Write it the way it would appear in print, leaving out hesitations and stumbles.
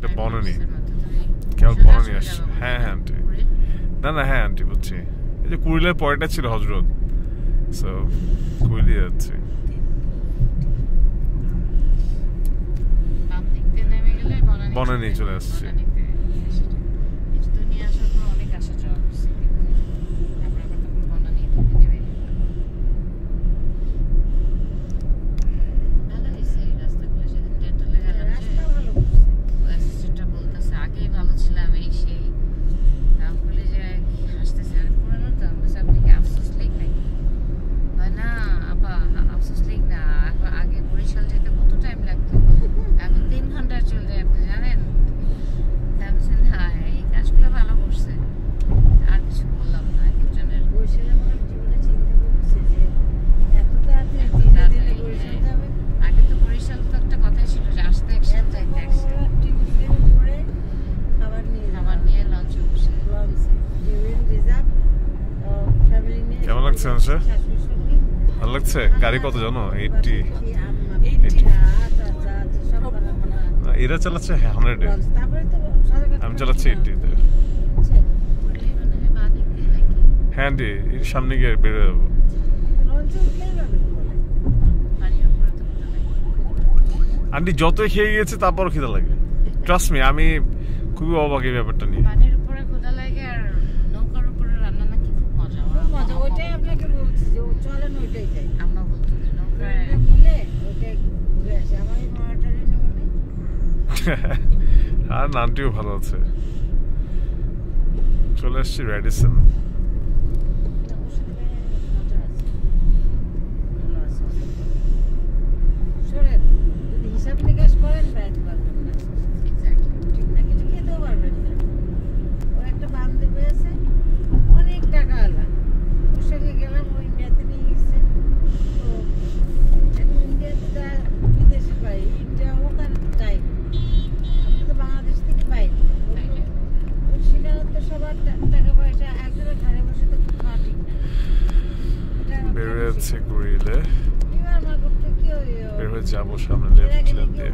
এটা বনানী কেবল বনানী আসছে হ্যাঁ হ্যাঁ আন্টি না হ্যাঁ আন্টি বুঝছি এই যে কুড়িলের পরেটা ছিল হজরত সো কুড়িলে যাচ্ছে বনানী চলে আসছে ভালো লাগছে গাড়ি কত জানো 80 এরা চালাচ্ছে 100 আমি চালাচ্ছি 80 তে হ্যাঁ আন্টি এর সামনে গিয়ে বেরো যাবো আন্টি যতই খেয়ে গিয়েছে তারপর খিদা লাগে ট্রাস্ট মি আমি খুবই অবাক এই ব্যাপারটা নিয়ে আর নামটিও ভালো আছে চলে এসছি রেডিসন যাবো সামনে লেফট দিয়ে